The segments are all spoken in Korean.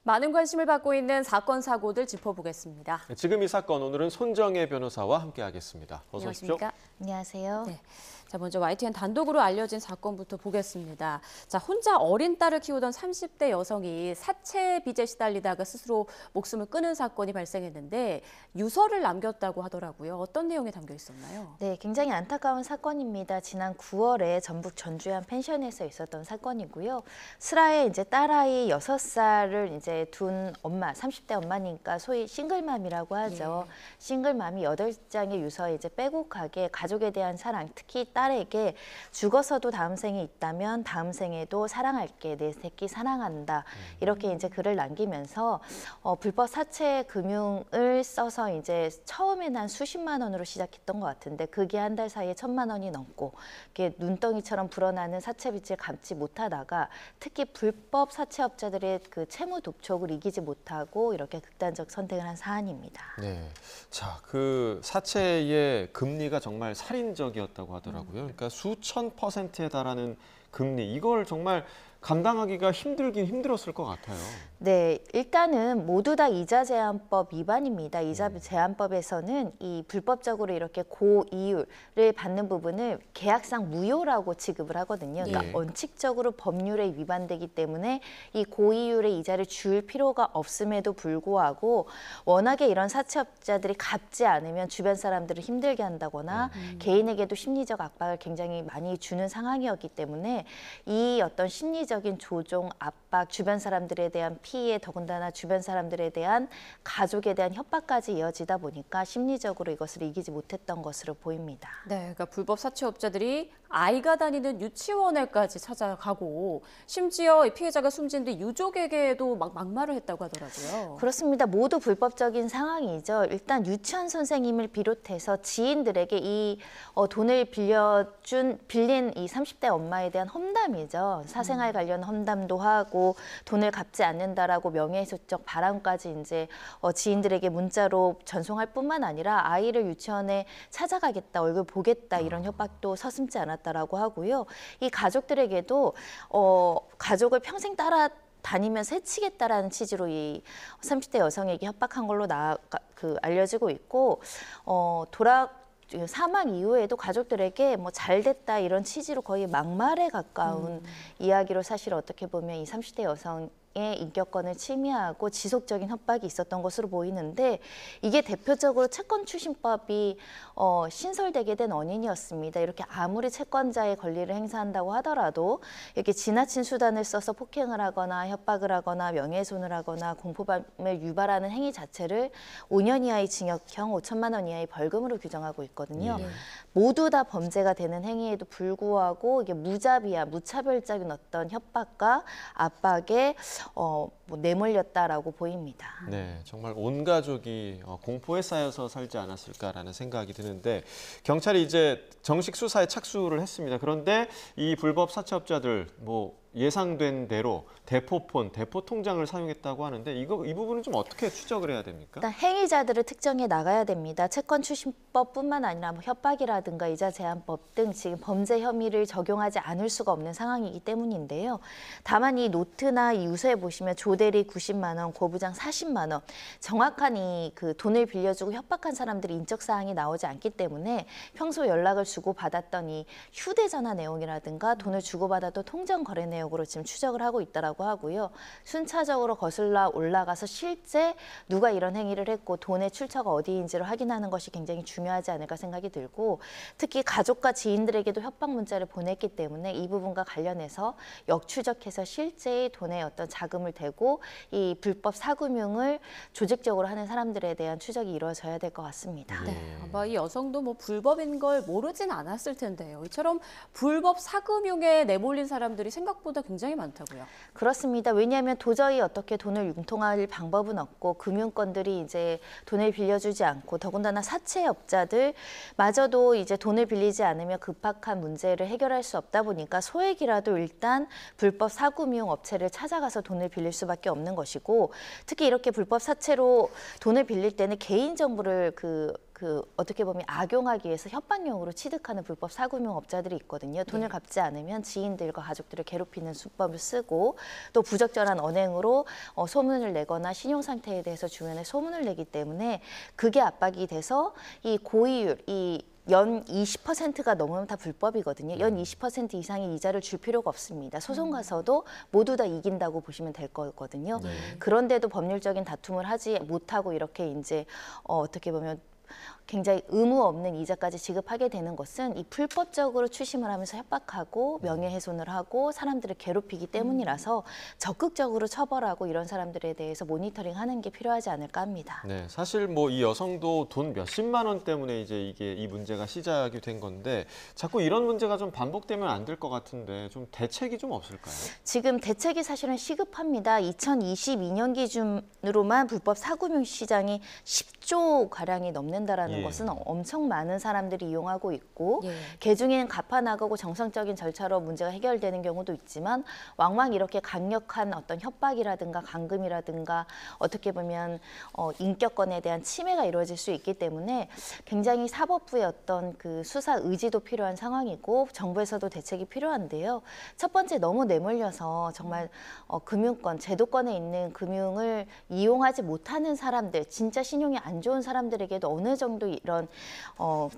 많은 관심을 받고 있는 사건, 사고들 짚어보겠습니다. 지금 이 사건 오늘은 손정혜 변호사와 함께하겠습니다. 어서 오십시오. 안녕하십니까? 안녕하세요. 네. 자, 먼저 YTN 단독으로 알려진 사건부터 보겠습니다. 자, 혼자 어린 딸을 키우던 30대 여성이 사체 빚에 시달리다가 스스로 목숨을 끊은 사건이 발생했는데 유서를 남겼다고 하더라고요. 어떤 내용이 담겨 있었나요? 네, 굉장히 안타까운 사건입니다. 지난 9월에 전북 전주의 한 펜션에서 있었던 사건이고요. 슬하에 이제 딸아이 6살을 이제 둔 엄마, 30대 엄마니까 소위 싱글맘이라고 하죠. 예. 싱글맘이 8장의 유서에 이제 빼곡하게 가족에 대한 사랑, 특히 딸에게 죽어서도 다음 생에 있다면 다음 생에도 사랑할게, 내 새끼 사랑한다. 이렇게 이제 글을 남기면서 불법 사채 금융을 써서 이제 처음에는 한 수십만 원으로 시작했던 것 같은데 그게 한 달 사이에 1,000만 원이 넘고 이게 눈덩이처럼 불어나는 사채 빚을 갚지 못하다가 특히 불법 사채업자들의 그 채무 독촉을 이기지 못하고 이렇게 극단적 선택을 한 사안입니다. 네, 자, 그 사채의 금리가 정말 살인적이었다고 하더라고요. 그러니까 수천 %에 달하는 금리, 이걸 정말 감당하기가 힘들긴 힘들었을 것 같아요. 네, 일단은 모두 다 이자 제한법 위반입니다. 이자 제한법에서는 이 불법적으로 이렇게 고이율을 받는 부분을 계약상 무효라고 취급을 하거든요. 그러니까 예. 원칙적으로 법률에 위반되기 때문에 이 고이율의 이자를 줄 필요가 없음에도 불구하고 워낙에 이런 사채업자들이 갚지 않으면 주변 사람들을 힘들게 한다거나 개인에게도 심리적 압박을 굉장히 많이 주는 상황이었기 때문에 이 어떤 심리적인 조종, 압박, 주변 사람들에 대한 피해, 더군다나 주변 사람들에 대한 가족에 대한 협박까지 이어지다 보니까 심리적으로 이것을 이기지 못했던 것으로 보입니다. 네, 그러니까 불법 사채업자들이 아이가 다니는 유치원에까지 찾아가고 심지어 이 피해자가 숨진 뒤 유족에게도 막말을 했다고 하더라고요. 그렇습니다. 모두 불법적인 상황이죠. 일단 유치원 선생님을 비롯해서 지인들에게 이 돈을 빌린 이 30대 엄마에 대한 험담이죠. 사생활 관련 험담도 하고 돈을 갚지 않는다라고 명예훼손적 발언까지 이제 지인들에게 문자로 전송할 뿐만 아니라 아이를 유치원에 찾아가겠다, 얼굴 보겠다 이런 협박도 서슴지 않았다라고 하고요. 이 가족들에게도 가족을 평생 따라다니면서 해치겠다라는 취지로 이 30대 여성에게 협박한 걸로 알려지고 있고 사망 이후에도 가족들에게 뭐 잘됐다 이런 취지로 거의 막말에 가까운 이야기로 사실 어떻게 보면 이 30대 여성의 인격권을 침해하고 지속적인 협박이 있었던 것으로 보이는데 이게 대표적으로 채권추신법이 신설되게 된 원인이었습니다. 이렇게 아무리 채권자의 권리를 행사한다고 하더라도 이렇게 지나친 수단을 써서 폭행을 하거나 협박을 하거나 명예훼손을 하거나 공포감을 유발하는 행위 자체를 5년 이하의 징역형 5천만 원 이하의 벌금으로 규정하고 있거든요. 모두 다 범죄가 되는 행위에도 불구하고 이게 무차별적인 어떤 협박과 압박에 내몰렸다라고 보입니다. 네, 정말 온 가족이 공포에 쌓여서 살지 않았을까라는 생각이 드는데 경찰이 이제 정식 수사에 착수를 했습니다. 그런데 이 불법 사채업자들 예상된 대로 대포폰, 대포통장을 사용했다고 하는데 이 부분은 좀 어떻게 추적을 해야 됩니까? 일단 행위자들을 특정해 나가야 됩니다. 채권추신법뿐만 아니라 협박이라든가 이자 제한법 등 지금 범죄 혐의를 적용하지 않을 수가 없는 상황이기 때문인데요. 다만 이 노트나 이 유서에 보시면 조대리 90만 원, 고부장 40만 원 정확한 그 돈을 빌려주고 협박한 사람들이 인적 사항이 나오지 않기 때문에 평소 연락을 주고받았던 이 휴대전화 내용이라든가 돈을 주고받았던 통장 거래 내역으로 지금 추적을 하고 있다라고 하고요. 순차적으로 거슬러 올라가서 실제 누가 이런 행위를 했고 돈의 출처가 어디인지를 확인하는 것이 굉장히 중요하지 않을까 생각이 들고 특히 가족과 지인들에게도 협박 문자를 보냈기 때문에 이 부분과 관련해서 역추적해서 실제의 돈에 어떤 자금을 대고 이 불법 사금융을 조직적으로 하는 사람들에 대한 추적이 이루어져야 될 것 같습니다. 네, 아마 이 여성도 불법인 걸 모르진 않았을 텐데요. 이처럼 불법 사금융에 내몰린 사람들이 생각보다 굉장히 많다고요. 그렇습니다. 왜냐하면 도저히 어떻게 돈을 융통할 방법은 없고 금융권들이 이제 돈을 빌려주지 않고 더군다나 사채업자들마저도 이제 돈을 빌리지 않으면 급박한 문제를 해결할 수 없다 보니까 소액이라도 일단 불법 사금융 업체를 찾아가서 돈을 빌릴 수밖에 없는 것이고 특히 이렇게 불법 사채로 돈을 빌릴 때는 개인 정보를 어떻게 보면 악용하기 위해서 협박용으로 취득하는 불법 사금융업자들이 있거든요. 돈을 네. 갚지 않으면 지인들과 가족들을 괴롭히는 수법을 쓰고 또 부적절한 언행으로 소문을 내거나 신용 상태에 대해서 주변에 소문을 내기 때문에 그게 압박이 돼서 이 고이율, 연 20%가 넘으면 다 불법이거든요. 연 20% 이상의 이자를 줄 필요가 없습니다. 소송 가서도 모두 다 이긴다고 보시면 될 거거든요. 네. 그런데도 법률적인 다툼을 하지 못하고 이렇게 이제 어떻게 보면 굉장히 의무 없는 이자까지 지급하게 되는 것은 이 불법적으로 추심을 하면서 협박하고 명예훼손을 하고 사람들을 괴롭히기 때문이라서 적극적으로 처벌하고 이런 사람들에 대해서 모니터링하는 게 필요하지 않을까 합니다. 네, 사실 뭐 이 여성도 돈 몇십만 원 때문에 이제 이 문제가 시작이 된 건데 자꾸 이런 문제가 좀 반복되면 안 될 것 같은데 좀 대책이 좀 없을까요? 지금 대책이 사실은 시급합니다. 2022년 기준으로만 불법 사금융 시장이 10조 가량이 넘는다라는 예. 것은 엄청 많은 사람들이 이용하고 있고 예. 개중에는 갚아나가고 정상적인 절차로 문제가 해결되는 경우도 있지만 왕왕 이렇게 강력한 어떤 협박이라든가 감금이라든가 어떻게 보면 인격권에 대한 침해가 이루어질 수 있기 때문에 굉장히 사법부의 어떤 그 수사 의지도 필요한 상황이고 정부에서도 대책이 필요한데요. 첫 번째 너무 내몰려서 정말 금융권, 제도권에 있는 금융을 이용하지 못하는 사람들, 진짜 신용이 안 좋은 사람들에게도 어느 정도 이런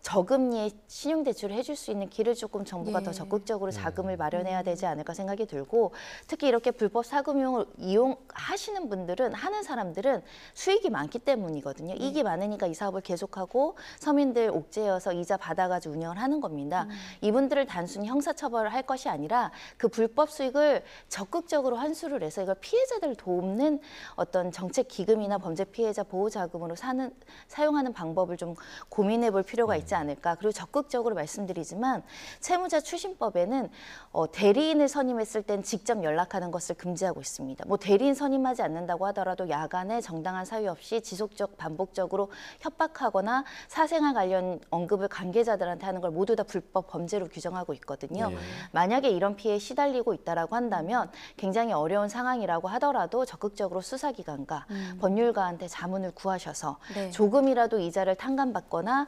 저금리의 신용대출을 해줄 수 있는 길을 조금 정부가 예. 더 적극적으로 자금을 마련해야 되지 않을까 생각이 들고 특히 이렇게 불법 사금융을 이용하시는 분들은 하는 사람들은 수익이 많기 때문이거든요. 이익이 많으니까 이 사업을 계속하고 서민들 옥죄어서 이자 받아가지고 운영을 하는 겁니다. 이분들을 단순히 형사처벌을 할 것이 아니라 그 불법 수익을 적극적으로 환수를 해서 이걸 피해자들을 돕는 어떤 정책 기금이나 범죄 피해자 보호 자금으로 사용하는 방법을 좀 고민해 볼 필요가 있지 않을까. 그리고 적극적으로 말씀드리지만 채무자 추심법에는 대리인을 선임했을 땐 직접 연락하는 것을 금지하고 있습니다. 뭐 대리인 선임하지 않는다고 하더라도 야간에 정당한 사유 없이 지속적 반복적으로 협박하거나 사생활 관련 언급을 관계자들한테 하는 걸 모두 다 불법 범죄로 규정하고 있거든요. 예. 만약에 이런 피해에 시달리고 있다라고 한다면 굉장히 어려운 상황이라고 하더라도 적극적으로 수사기관과 법률가한테 자문을 구하셔서 네. 조금이라도 이자를 탕감받거나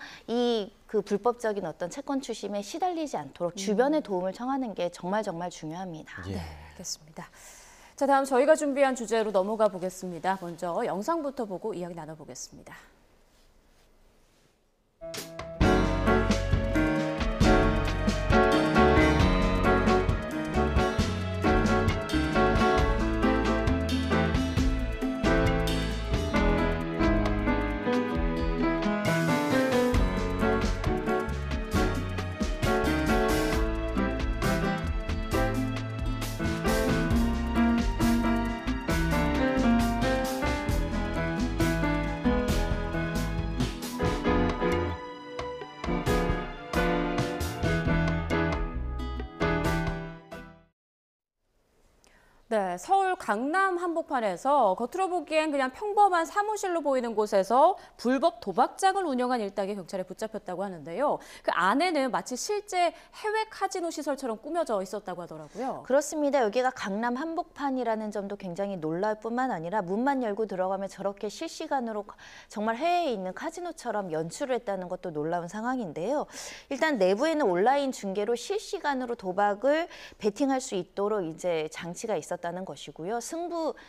그 불법적인 어떤 채권 추심에 시달리지 않도록 주변의 도움을 청하는 게 정말 중요합니다. 예. 네, 알겠습니다. 자, 다음 저희가 준비한 주제로 넘어가 보겠습니다. 먼저 영상부터 보고 이야기 나눠보겠습니다. 네, 서울 강남 한복판에서 겉으로 보기엔 그냥 평범한 사무실로 보이는 곳에서 불법 도박장을 운영한 일당이 경찰에 붙잡혔다고 하는데요. 그 안에는 마치 실제 해외 카지노 시설처럼 꾸며져 있었다고 하더라고요. 그렇습니다. 여기가 강남 한복판이라는 점도 굉장히 놀라울 뿐만 아니라 문만 열고 들어가면 저렇게 실시간으로 정말 해외에 있는 카지노처럼 연출을 했다는 것도 놀라운 상황인데요. 일단 내부에는 온라인 중계로 실시간으로 도박을 베팅할 수 있도록 이제 장치가 있었다는 것이고요.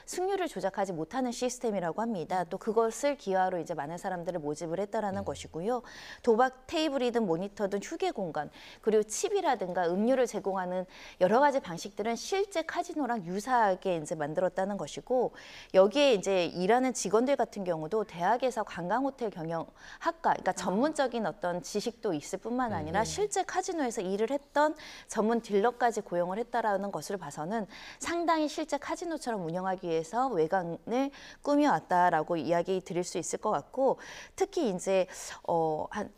승률을 조작하지 못하는 시스템이라고 합니다. 또 그것을 기하로 이제 많은 사람들을 모집을 했다라는 것이고요. 도박 테이블이든 모니터든 휴게 공간, 그리고 칩이라든가 음료를 제공하는 여러 가지 방식들은 실제 카지노랑 유사하게 이제 만들었다는 것이고, 여기에 이제 일하는 직원들 같은 경우도 대학에서 관광호텔 경영학과, 그러니까 전문적인 어떤 지식도 있을 뿐만 아니라 실제 카지노에서 일을 했던 전문 딜러까지 고용을 했다라는 것을 봐서는 상당히 실제 카지노처럼 운영하기 위해서 외관을 꾸며왔다라고 이야기 드릴 수 있을 것 같고, 특히 이제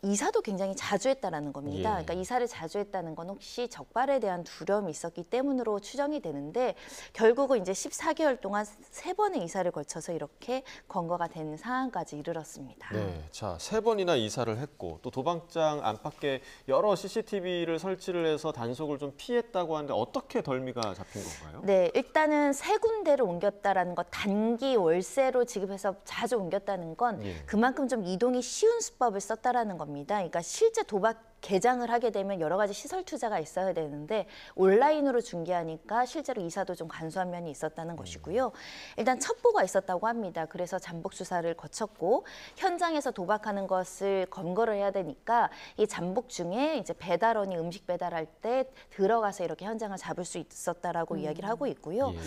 이사도 굉장히 자주 했다라는 겁니다. 그러니까 이사를 자주 했다는 건 혹시 적발에 대한 두려움이 있었기 때문으로 추정이 되는데, 결국은 이제 14개월 동안 3번의 이사를 거쳐서 이렇게 검거가 된 상황까지 이르렀습니다. 네, 자, 3번이나 이사를 했고 또 도박장 안팎에 여러 CCTV를 설치를 해서 단속을 좀 피했다고 하는데 어떻게 덜미가 잡힌 건가요? 네, 일단 일단은 세 군데를 옮겼다라는 것, 단기 월세로 지급해서 자주 옮겼다는 건 예. 그만큼 좀 이동이 쉬운 수법을 썼다라는 겁니다. 그러니까 실제 도박 개장을 하게 되면 여러 가지 시설 투자가 있어야 되는데 온라인으로 중개하니까 실제로 이사도 좀 간소한 면이 있었다는 것이고요. 일단 첩보가 있었다고 합니다. 그래서 잠복 수사를 거쳤고 현장에서 도박하는 것을 검거를 해야 되니까 이 잠복 중에 이제 배달원이 음식 배달할 때 들어가서 이렇게 현장을 잡을 수 있었다라고 이야기를 하고 있고요. 예.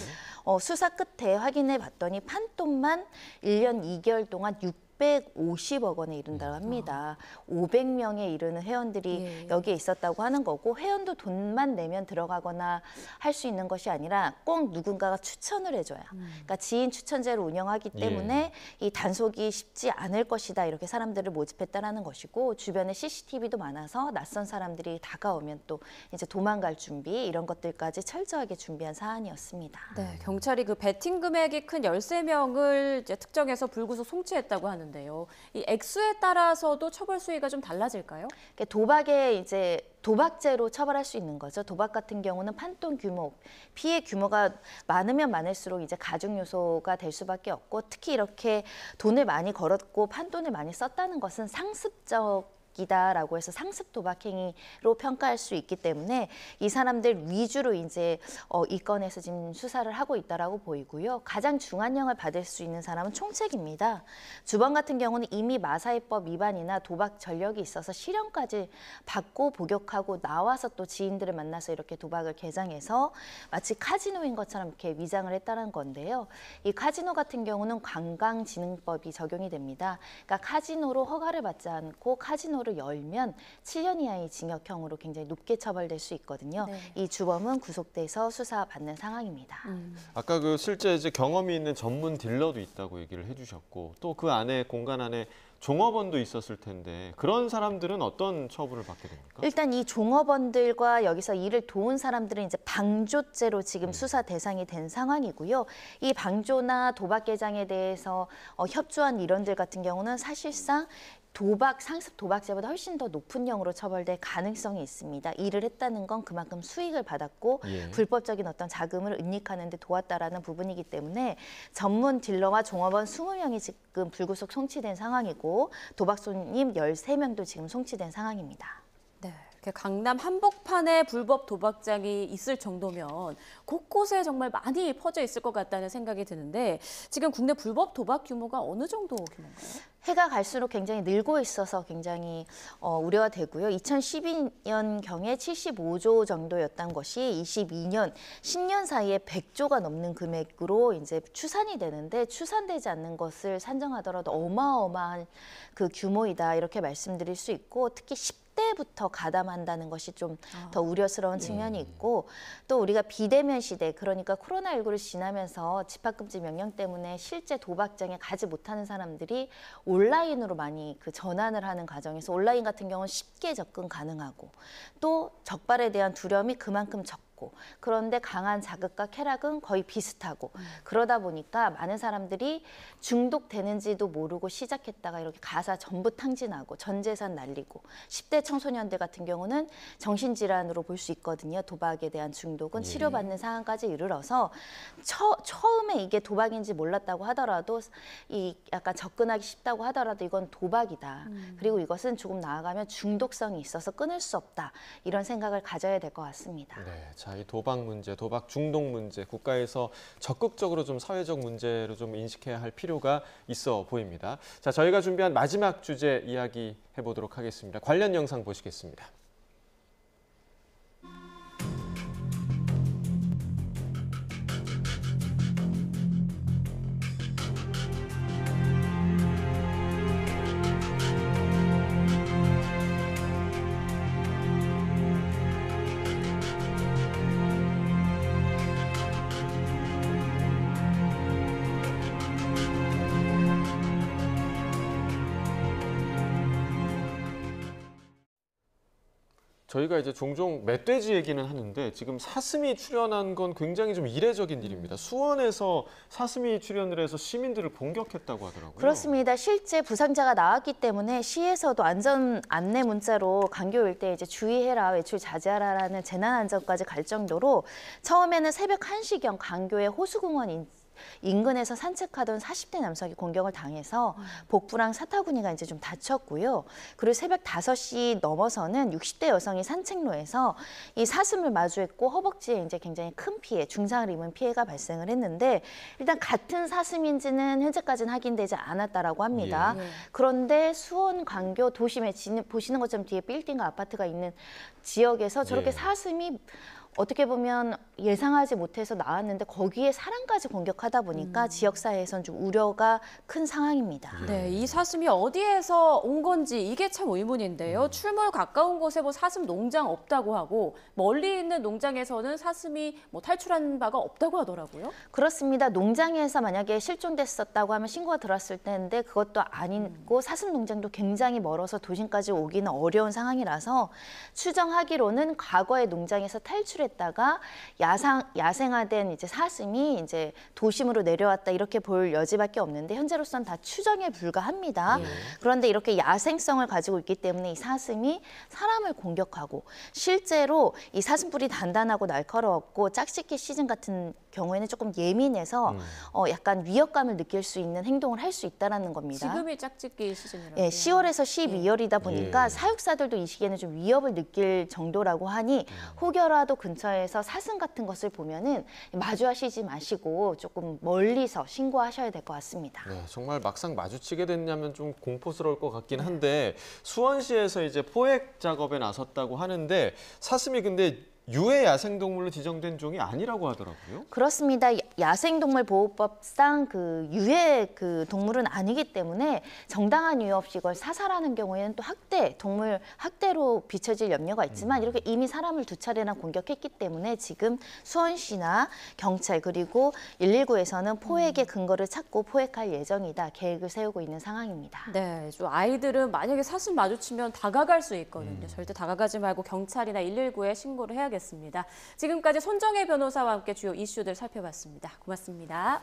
수사 끝에 확인해 봤더니 판돈만 1년 2개월 동안 650억 원에 이른다고 합니다. 500명에 이르는 회원들이 예. 여기에 있었다고 하는 거고 회원도 돈만 내면 들어가거나 할 수 있는 것이 아니라 꼭 누군가가 추천을 해줘야. 그러니까 지인 추천제를 운영하기 때문에 이 단속이 쉽지 않을 것이다. 이렇게 사람들을 모집했다라는 것이고 주변에 CCTV도 많아서 낯선 사람들이 다가오면 또 이제 도망갈 준비 이런 것들까지 철저하게 준비한 사안이었습니다. 네, 경찰이 그 베팅 금액이 큰 13명을 이제 특정해서 불구속 송치했다고 하는데요. 이 액수에 따라서도 처벌 수위가 좀 달라질까요? 도박에 이제 도박죄로 처벌할 수 있는 거죠. 도박 같은 경우는 판돈 규모, 피해 규모가 많으면 많을수록 이제 가중 요소가 될 수밖에 없고 특히 이렇게 돈을 많이 걸었고 판돈을 많이 썼다는 것은 상습적이다라고 해서 상습 도박 행위로 평가할 수 있기 때문에 이 사람들 위주로 이제 이 건에서 지금 수사를 하고 있다라고 보이고요. 가장 중한형을 받을 수 있는 사람은 총책입니다. 주범 같은 경우는 이미 마사회법 위반이나 도박 전력이 있어서 실형까지 받고 복역하고 나와서 또 지인들을 만나서 이렇게 도박을 개장해서 마치 카지노인 것처럼 이렇게 위장을 했다는 건데요. 이 카지노 같은 경우는 관광진흥법이 적용이 됩니다. 그러니까 카지노로 허가를 받지 않고 카지노를 열면 7년 이하의 징역형으로 굉장히 높게 처벌될 수 있거든요. 네. 이 주범은 구속돼서 수사받는 상황입니다. 아까 그 실제 이제 경험이 있는 전문 딜러도 있다고 얘기를 해주셨고 또 그 안에 공간 안에 종업원도 있었을 텐데 그런 사람들은 어떤 처벌을 받게 됩니까? 일단 이 종업원들과 여기서 일을 도운 사람들은 이제 방조죄로 지금 수사 대상이 된 상황이고요. 이 방조나 도박 개장에 대해서 협조한 일원들 같은 경우는 사실상 상습 도박죄보다 훨씬 더 높은 형으로 처벌될 가능성이 있습니다. 일을 했다는 건 그만큼 수익을 받았고 예. 불법적인 어떤 자금을 은닉하는 데 도왔다라는 부분이기 때문에 전문 딜러와 종업원 20명이 지금 불구속 송치된 상황이고 도박 손님 13명도 지금 송치된 상황입니다. 네, 이렇게 강남 한복판에 불법 도박장이 있을 정도면 곳곳에 정말 많이 퍼져 있을 것 같다는 생각이 드는데 지금 국내 불법 도박 규모가 어느 정도 규모인가요? 해가 갈수록 굉장히 늘고 있어서 굉장히 우려가 되고요. 2012년경에 75조 정도였던 것이 22년, 10년 사이에 100조가 넘는 금액으로 이제 추산이 되는데 추산되지 않는 것을 산정하더라도 어마어마한 그 규모이다 이렇게 말씀드릴 수 있고 특히 10대부터 가담한다는 것이 좀 더 우려스러운 측면이 있고 또 우리가 비대면 시대 그러니까 코로나19를 지나면서 집합금지 명령 때문에 실제 도박장에 가지 못하는 사람들이 온라인으로 많이 그 전환을 하는 과정에서 온라인 같은 경우는 쉽게 접근 가능하고 또 적발에 대한 두려움이 그만큼 적고 그런데 강한 자극과 쾌락은 거의 비슷하고 그러다 보니까 많은 사람들이 중독되는지도 모르고 시작했다가 이렇게 가사 전부 탕진하고 전 재산 날리고 10대 청소년들 같은 경우는 정신질환으로 볼 수 있거든요. 도박에 대한 중독은 치료받는 상황까지 이르러서 처음에 이게 도박인지 몰랐다고 하더라도 이 약간 접근하기 쉽다고 하더라도 이건 도박이다. 그리고 이것은 조금 나아가면 중독성이 있어서 끊을 수 없다. 이런 생각을 가져야 될 것 같습니다. 네, 자, 이 도박 문제, 도박 중독 문제, 국가에서 적극적으로 좀 사회적 문제로 좀 인식해야 할 필요가 있어 보입니다. 자, 저희가 준비한 마지막 주제 이야기 해보도록 하겠습니다. 관련 영상 보시겠습니다. 저희가 이제 종종 멧돼지 얘기는 하는데 지금 사슴이 출현한 건 굉장히 좀 이례적인 일입니다. 수원에서 사슴이 출현을 해서 시민들을 공격했다고 하더라고요. 그렇습니다. 실제 부상자가 나왔기 때문에 시에서도 안전 안내 문자로 강교 일대 이제 주의해라, 외출 자제하라라는 재난 안전까지 갈 정도로 처음에는 새벽 1시경 강교의 호수공원 인근에서 산책하던 40대 남성이 공격을 당해서 복부랑 사타구니가 이제 좀 다쳤고요. 그리고 새벽 5시 넘어서는 60대 여성이 산책로에서 이 사슴을 마주했고 허벅지에 이제 굉장히 큰 피해, 중상을 입은 피해가 발생을 했는데 일단 같은 사슴인지는 현재까지는 확인되지 않았다라고 합니다. 예. 그런데 수원 광교 도심에 보시는 것처럼 뒤에 빌딩과 아파트가 있는 지역에서 저렇게 예. 사슴이 어떻게 보면 예상하지 못해서 나왔는데 거기에 사람까지 공격하다 보니까 지역사회에선 좀 우려가 큰 상황입니다. 네, 이 사슴이 어디에서 온 건지 이게 참 의문인데요. 출몰 가까운 곳에 뭐 사슴 농장 없다고 하고 멀리 있는 농장에서는 사슴이 뭐 탈출한 바가 없다고 하더라고요. 그렇습니다. 농장에서 만약에 실종됐었다고 하면 신고가 들어왔을 텐데 그것도 아니고 사슴 농장도 굉장히 멀어서 도심까지 오기는 어려운 상황이라서 추정하기로는 과거에 농장에서 탈출했다가 야생화된 이제 사슴이 이제 도심으로 내려왔다 이렇게 볼 여지밖에 없는데 현재로서는 다 추정에 불과합니다. 그런데 이렇게 야생성을 가지고 있기 때문에 이 사슴이 사람을 공격하고 실제로 이 사슴뿔이 단단하고 날카로웠고 짝짓기 시즌 같은 경우에는 조금 예민해서 약간 위협감을 느낄 수 있는 행동을 할 수 있다는 겁니다. 지금이 짝짓기 시즌이라고. 예, 10월에서 12월이다 보니까 예. 사육사들도 이 시기에는 좀 위협을 느낄 정도라고 하니 혹여라도 근처에서 사슴 같은 것을 보면은 마주하시지 마시고 조금 멀리서 신고하셔야 될 것 같습니다. 네, 정말 막상 마주치게 됐냐면 좀 공포스러울 것 같긴 한데 수원시에서 이제 포획 작업에 나섰다고 하는데 사슴이 근데 유해 야생동물로 지정된 종이 아니라고 하더라고요. 그렇습니다. 야생동물보호법상 그 유해 그 동물은 아니기 때문에 정당한 이유 없이 이걸 사살하는 경우에는 또 동물 학대로 비춰질 염려가 있지만 이렇게 이미 사람을 2차례나 공격했기 때문에 지금 수원시나 경찰 그리고 119에서는 포획의 근거를 찾고 포획할 예정이다. 계획을 세우고 있는 상황입니다. 네, 좀 아이들은 만약에 사슴 마주치면 다가갈 수 있거든요. 절대 다가가지 말고 경찰이나 119에 신고를 해야겠습니다. 지금까지 손정혜 변호사와 함께 주요 이슈들 살펴봤습니다. 고맙습니다.